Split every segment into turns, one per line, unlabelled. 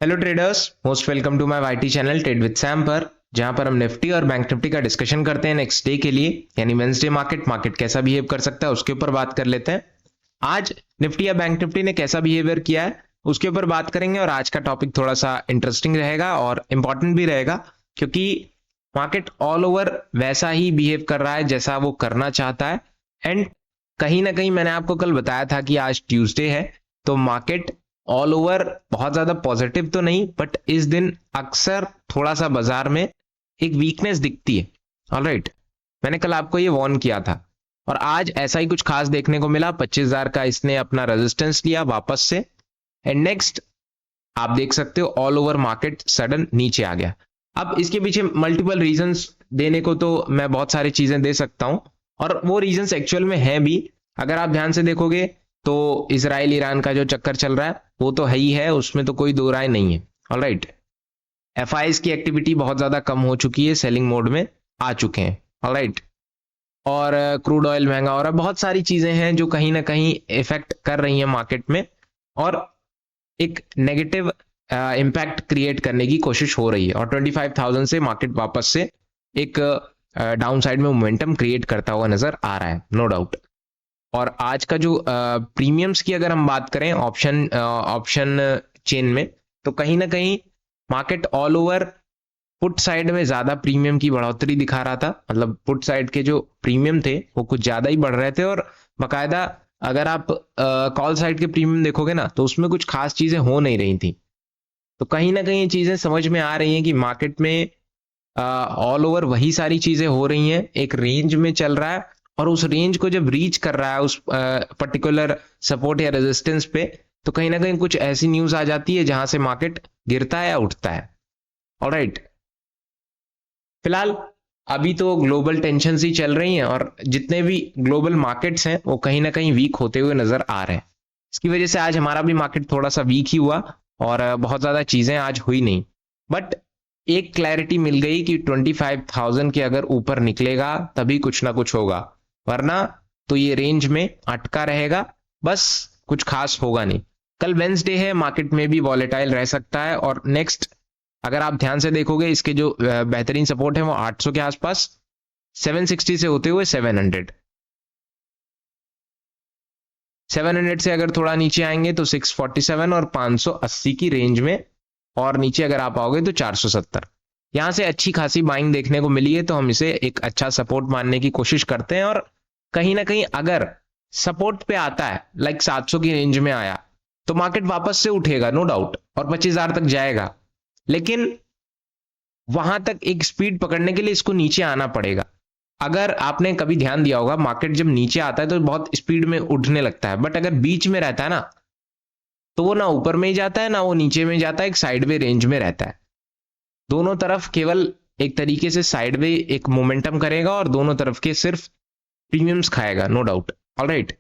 Hello traders, most welcome to my YT channel trade with Sam पर, जहां पर हम निफ्टी और बैंक निफ्टी का डिस्कशन करते हैं नेक्स्ट डे के लिए, यानी वेंसडे मार्केट कैसा बिहेव कर सकता है उसके ऊपर बात कर लेते हैं। आज निफ्टी या बैंक निफ्टी ने कैसा बिहेवियर किया है उसके ऊपर बात करेंगे, और आज का टॉपिक थोड़ा सा इंटरेस्टिंग रहेगा और इंपॉर्टेंट भी रहेगा, क्योंकि मार्केट ऑल ओवर वैसा ही बिहेव कर रहा है जैसा वो करना चाहता है। एंड कहीं ना कहीं मैंने आपको कल बताया था कि आज ट्यूसडे है, तो मार्केट ऑल ओवर बहुत ज्यादा पॉजिटिव तो नहीं, बट इस दिन अक्सर थोड़ा सा बाजार में एक वीकनेस दिखती है। ऑलराइट, मैंने कल आपको ये वार्न किया था, और आज ऐसा ही कुछ खास देखने को मिला। 25,000 का इसने अपना रेजिस्टेंस लिया वापस से, एंड नेक्स्ट आप देख सकते हो ऑल ओवर मार्केट सडन नीचे आ गया। अब इसके पीछे मल्टीपल रीजंस देने को तो मैं बहुत सारी चीजें दे सकता हूं, और वो रीजंस एक्चुअल में हैं भी। अगर आप ध्यान से देखोगे तो इसराइल ईरान का जो चक्कर चल रहा है वो तो है ही है, उसमें तो कोई दो राय नहीं है। ऑलराइट, एफआईएस की एक्टिविटी बहुत ज्यादा कम हो चुकी है, सेलिंग मोड में आ चुके हैं। ऑलराइट, और क्रूड ऑयल महंगा हो रहा है, बहुत सारी चीजें हैं जो कहीं ना कहीं इफेक्ट कर रही हैं मार्केट में, और एक नेगेटिव इम्पैक्ट क्रिएट करने की कोशिश हो रही है। और 25,000 से मार्केट वापस से एक डाउन साइड में मोमेंटम क्रिएट करता हुआ नजर आ रहा है, नो डाउट। और आज का जो प्रीमियम्स की अगर हम बात करें ऑप्शन चेन में, तो कहीं ना कहीं market all over put side में ज्यादा प्रीमियम की बढ़ोतरी दिखा रहा था। मतलब पुट साइड के जो प्रीमियम थे वो कुछ ज्यादा ही बढ़ रहे थे, और बकायदा अगर आप कॉल साइड के प्रीमियम देखोगे ना तो उसमें कुछ खास चीजें हो नहीं रही थी। तो कहीं ना कहीं ये चीजें समझ में आ रही हैं कि मार्केट में ऑल ओवर वही सारी चीजें हो रही हैं, एक रेंज में चल रहा है, और उस रेंज को जब रीच कर रहा है उस पर्टिकुलर सपोर्ट या रेजिस्टेंस पे, तो कहीं ना कहीं कुछ ऐसी न्यूज आ जाती है जहां से मार्केट गिरता है या उठता है। ऑलराइट, फिलहाल अभी तो ग्लोबल टेंशन ही चल रही हैं, और जितने भी ग्लोबल मार्केट्स हैं वो कहीं ना कहीं वीक होते हुए नजर आ रहे हैं। इसकी वजह से आज हमारा भी मार्केट थोड़ा सा वीक ही हुआ, और बहुत ज्यादा चीजें आज हुई नहीं। बट एक क्लैरिटी मिल गई कि 25,000 के अगर ऊपर निकलेगा तभी कुछ ना कुछ होगा, वरना तो ये रेंज में अटका रहेगा, बस कुछ खास होगा नहीं। कल वेंसडे है, मार्केट में भी वॉलेटाइल रह सकता है, और नेक्स्ट अगर आप ध्यान से देखोगे इसके जो बेहतरीन सपोर्ट है वो 800 के आसपास, 760 से होते हुए 700, 700 से अगर थोड़ा नीचे आएंगे तो 647 और 580 की रेंज में, और नीचे अगर आप आओगे तो 470। यहां से अच्छी खासी बाइंग देखने को मिली है, तो हम इसे एक अच्छा सपोर्ट मानने की कोशिश करते हैं। और कहीं ना कहीं अगर सपोर्ट पे आता है, लाइक 700 की रेंज में आया, तो मार्केट वापस से उठेगा नो डाउट, और 25,000 तक जाएगा। लेकिन वहां तक एक स्पीड पकड़ने के लिए इसको नीचे आना पड़ेगा। अगर आपने कभी ध्यान दिया होगा, मार्केट जब नीचे आता है तो बहुत स्पीड में उठने लगता है, बट अगर बीच में रहता है ना, तो वो ना ऊपर में ही जाता है ना वो नीचे में जाता है, एक साइडवे रेंज में रहता है। दोनों तरफ केवल एक तरीके से साइडवे एक मोमेंटम करेगा, और दोनों तरफ के सिर्फ प्रीमियम्स खाएगा, नो डाउट। ऑलराइट,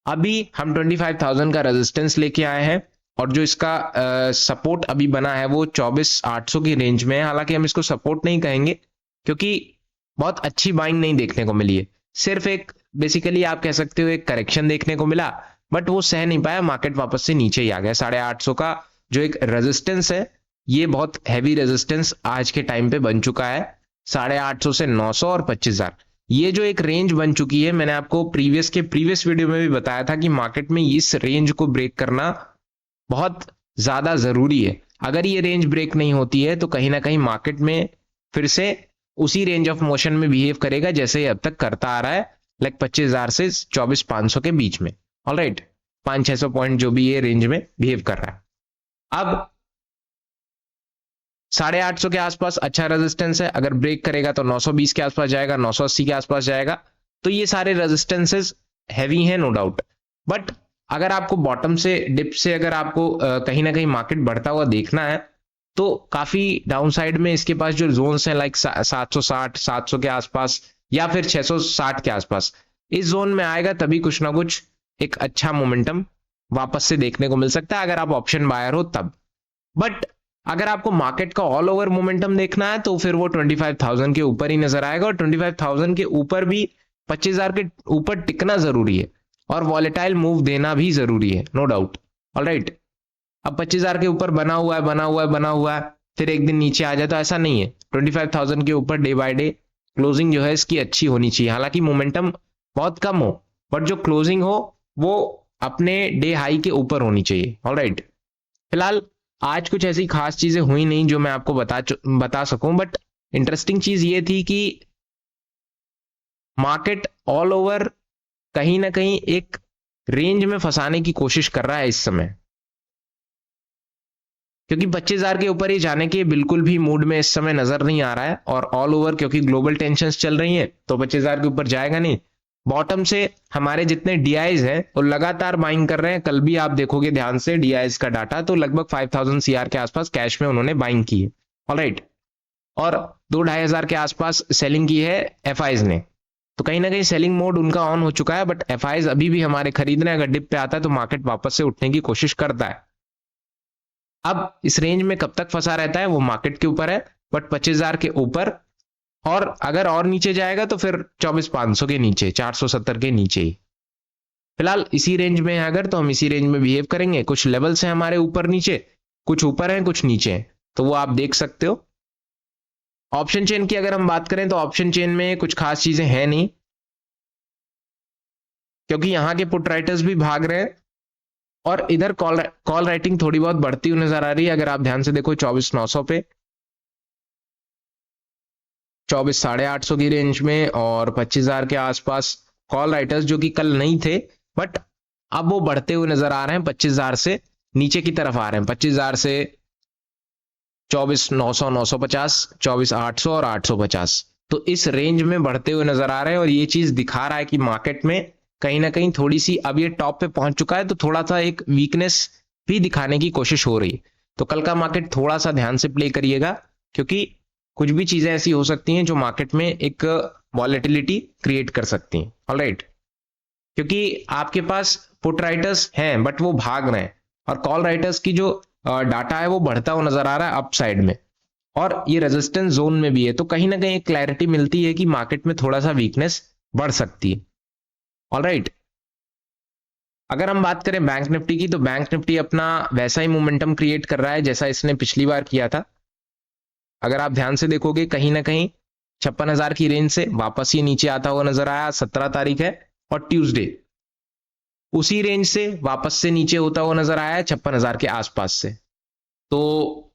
अभी हम 25,000 का रेजिस्टेंस लेके आए हैं, और जो इसका सपोर्ट अभी बना है वो 24,800 की रेंज में है। हालांकि हम इसको सपोर्ट नहीं कहेंगे, क्योंकि बहुत अच्छी बाइंग नहीं देखने को मिली है, सिर्फ एक बेसिकली आप कह सकते हो एक करेक्शन देखने को मिला, बट वो सह नहीं पाया, मार्केट वापस से नीचे ही आ गया। 850 का जो एक रेजिस्टेंस है, ये बहुत हैवी रेजिस्टेंस आज के टाइम पे बन चुका है। 850 से 900 और 25,000, ये जो एक रेंज बन चुकी है, मैंने आपको प्रीवियस वीडियो में भी बताया था कि मार्केट में इस रेंज को ब्रेक करना बहुत ज्यादा जरूरी है। अगर ये रेंज ब्रेक नहीं होती है तो कहीं ना कहीं मार्केट में फिर से उसी रेंज ऑफ मोशन में बिहेव करेगा जैसे ये अब तक करता आ रहा है, लाइक 25,000 से 24,500 के बीच में। ऑलराइट, 500-600 पॉइंट जो भी ये रेंज में बिहेव कर रहा है। अब 850 के आसपास अच्छा रेजिस्टेंस है, अगर ब्रेक करेगा तो 920 के आसपास जाएगा, 980 के आसपास जाएगा। तो ये सारे रेजिस्टेंसेस हैवी हैं, नो डाउट। बट अगर आपको बॉटम से डिप से अगर आपको कहीं ना कहीं मार्केट बढ़ता हुआ देखना है, तो काफी डाउन साइड में इसके पास जो जोन्स हैं, लाइक 760 700 के आसपास, या फिर 660 के आसपास, इस जोन में आएगा तभी कुछ ना कुछ एक अच्छा मोमेंटम वापस से देखने को मिल सकता है, अगर आप ऑप्शन बायर हो तब। बट अगर आपको मार्केट का ऑल ओवर मोमेंटम देखना है तो फिर वो 25,000 के ऊपर ही नजर आएगा, और 25,000 के ऊपर भी 25,000 के ऊपर टिकना जरूरी है, और वॉलेटाइल मूव देना भी जरूरी है, नो डाउट। ऑलराइट, अब 25,000 के ऊपर बना हुआ है, फिर एक दिन नीचे आ जाए तो ऐसा नहीं है। 25,000 के ऊपर डे बाय डे क्लोजिंग जो है इसकी अच्छी होनी चाहिए, हालांकि मोमेंटम बहुत कम हो, बट जो क्लोजिंग हो वो अपने डे हाई के ऊपर होनी चाहिए। ऑलराइट, फिलहाल आज कुछ ऐसी खास चीजें हुई नहीं जो मैं आपको बता सकूं, बट इंटरेस्टिंग चीज ये थी कि मार्केट ऑल ओवर कहीं ना कहीं एक रेंज में फंसाने की कोशिश कर रहा है इस समय, क्योंकि 25,000 के ऊपर ही जाने के बिल्कुल भी मूड में इस समय नजर नहीं आ रहा है। और ऑल ओवर क्योंकि ग्लोबल टेंशंस चल रही हैं तो 25,000 के ऊपर जाएगा नहीं। बॉटम से हमारे जितने डीआईज हैं वो लगातार बाइंग कर रहे हैं। कल भी आप देखोगे ध्यान से डीआईज का डाटा, तो लगभग 5,000 सीआर के आसपास कैश में उन्होंने बाइंग की है। ऑलराइट, और 2-2,500 के आसपास सेलिंग की है एफआईज ने, तो कहीं ना कहीं सेलिंग मोड उनका ऑन हो चुका है। बट एफआईज अभी भी हमारे खरीद रहे हैं। अगर डिप पे आता है तो मार्केट वापस से उठने की कोशिश करता है। अब इस रेंज में कब तक फंसा रहता है वो मार्केट के ऊपर है, बट 25,000 के ऊपर, और अगर और नीचे जाएगा तो फिर 24,500 के नीचे, 470 के नीचे ही। फिलहाल इसी रेंज में है अगर, तो हम इसी रेंज में बिहेव करेंगे। कुछ लेवल्स हैं हमारे ऊपर नीचे, कुछ ऊपर हैं कुछ नीचे हैं, तो वो आप देख सकते हो। ऑप्शन चेन की अगर हम बात करें तो ऑप्शन चेन में कुछ खास चीजें हैं नहीं, क्योंकि यहां के पुट राइटर्स भी भाग रहे हैं और इधर कॉल राइटिंग थोड़ी बहुत बढ़ती हुई नजर आ रही है। अगर आप ध्यान से देखो 24,900 पे, 24,850 की रेंज में, और 25,000 के आसपास कॉल राइटर्स जो कि कल नहीं थे, बट अब वो बढ़ते हुए नजर आ रहे हैं। 25,000 से नीचे की तरफ आ रहे हैं, 25,000 से 24,900, 950, 24,800 और 850, तो इस रेंज में बढ़ते हुए नजर आ रहे हैं। और ये चीज दिखा रहा है कि मार्केट में कहीं ना कहीं थोड़ी सी, अब ये टॉप पे पहुंच चुका है तो थोड़ा सा एक वीकनेस भी दिखाने की कोशिश हो रही है। तो कल का मार्केट थोड़ा सा ध्यान से प्ले करिएगा, क्योंकि कुछ भी चीजें ऐसी हो सकती हैं जो मार्केट में एक वॉलेटिलिटी क्रिएट कर सकती हैं। ऑलराइट, क्योंकि आपके पास पुट राइटर्स हैं बट वो भाग रहे हैं, और कॉल राइटर्स की जो डाटा है वो बढ़ता हुआ नजर आ रहा है अप साइड में, और ये रेजिस्टेंस जोन में भी है। तो कहीं ना कहीं एक क्लैरिटी मिलती है कि मार्केट में थोड़ा सा वीकनेस बढ़ सकती है। ऑलराइट, अगर हम बात करें बैंक निफ्टी की, तो बैंक निफ्टी अपना वैसा ही मोमेंटम क्रिएट कर रहा है जैसा इसने पिछली बार किया था। अगर आप ध्यान से देखोगे कहीं ना कहीं 56,000 की रेंज से वापस ये नीचे आता हुआ नजर आया। 17 तारीख है और ट्यूसडे उसी रेंज से वापस से नीचे होता हुआ नजर आया है 56,000 के आसपास से। तो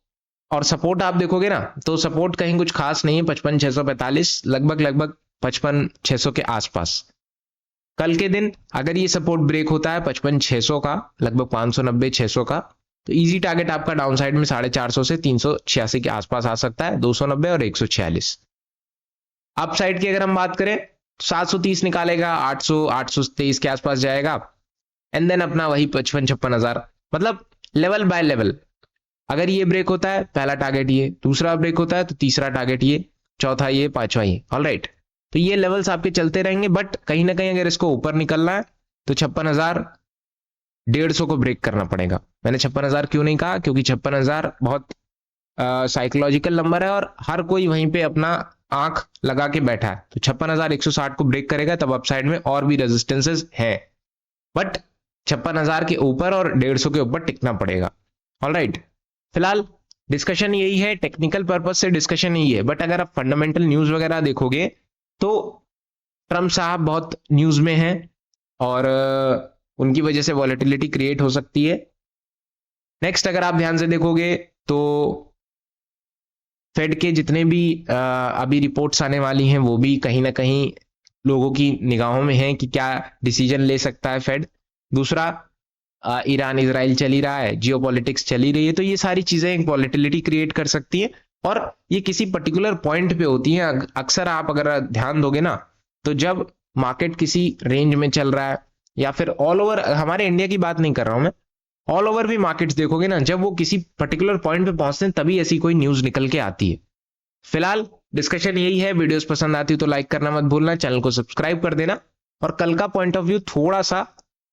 और सपोर्ट आप देखोगे ना, तो सपोर्ट कहीं कुछ खास नहीं है, 55,645, लगभग 55,600 के आसपास। कल के दिन अगर ये सपोर्ट ब्रेक होता है 55,600 का, लगभग 590-600 का, तो इजी टारगेट आपका डाउन साइड में 450 से 386 के आसपास आ सकता है, 290 और 146। अप साइड की अगर हम बात करें 730 निकालेगा, 800 823 के आसपास जाएगा, एंड देन अपना वही 55-56,000, मतलब लेवल बाय लेवल। अगर ये ब्रेक होता है पहला टारगेट ये, दूसरा ब्रेक होता है तो तीसरा टारगेट ये, चौथा ये, पांचवा ये। ऑलराइट, तो ये लेवल्स आपके चलते रहेंगे, बट कहीं ना कहीं अगर इसको ऊपर निकलना है तो 56,150 को ब्रेक करना पड़ेगा। मैंने 56,000 क्यों नहीं कहा, क्योंकि 56,000 बहुत साइकोलॉजिकल नंबर है और हर कोई वहीं पे अपना आंख लगा के बैठा है। तो 56,160 को ब्रेक करेगा तब अपसाइड में और भी रेजिस्टेंसेस है, बट 56,000 के ऊपर और 150 के ऊपर टिकना पड़ेगा। ऑलराइट, फिलहाल डिस्कशन यही है, टेक्निकल पर्पज से डिस्कशन यही है, बट अगर आप फंडामेंटल न्यूज वगैरह देखोगे तो ट्रम्प साहब बहुत न्यूज में हैं और उनकी वजह से वॉलेटिलिटी क्रिएट हो सकती है। नेक्स्ट अगर आप ध्यान से देखोगे तो फेड के जितने भी अभी रिपोर्ट्स आने वाली हैं वो भी कहीं ना कहीं लोगों की निगाहों में है कि क्या डिसीजन ले सकता है फेड। दूसरा, ईरान इजराइल चल ही रहा है, जियोपॉलिटिक्स चल ही रही है, तो ये सारी चीजें एक वॉलेटिलिटी क्रिएट कर सकती है और ये किसी पर्टिकुलर पॉइंट पे होती है। अक्सर आप अगर ध्यान दोगे ना, तो जब मार्केट किसी रेंज में चल रहा है या फिर ऑल ओवर, हमारे इंडिया की बात नहीं कर रहा हूं मैं, ऑल ओवर भी मार्केट्स देखोगे ना, जब वो किसी पर्टिकुलर पॉइंट पे पहुंचते हैं तभी ऐसी कोई न्यूज निकल के आती है। फिलहाल डिस्कशन यही है। वीडियोस पसंद आती हो तो लाइक करना मत भूलना, चैनल को सब्सक्राइब कर देना, और कल का पॉइंट ऑफ व्यू थोड़ा सा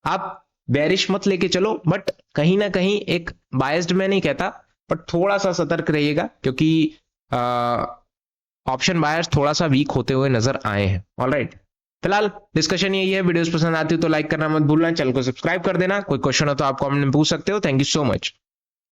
आप बेरिश मत लेके चलो, बट कहीं ना कहीं एक बायस्ड मैं नहीं कहता, बट थोड़ा सा सतर्क रहिएगा, क्योंकि ऑप्शन बायर्स थोड़ा सा वीक होते हुए नजर आए हैं। ऑलराइट, फिलहाल डिस्कशन यही है। वीडियोस पसंद आती हो तो लाइक करना मत भूलना, चैनल को सब्सक्राइब कर देना। कोई क्वेश्चन हो तो आप कमेंट में पूछ सकते हो। Thank you so much.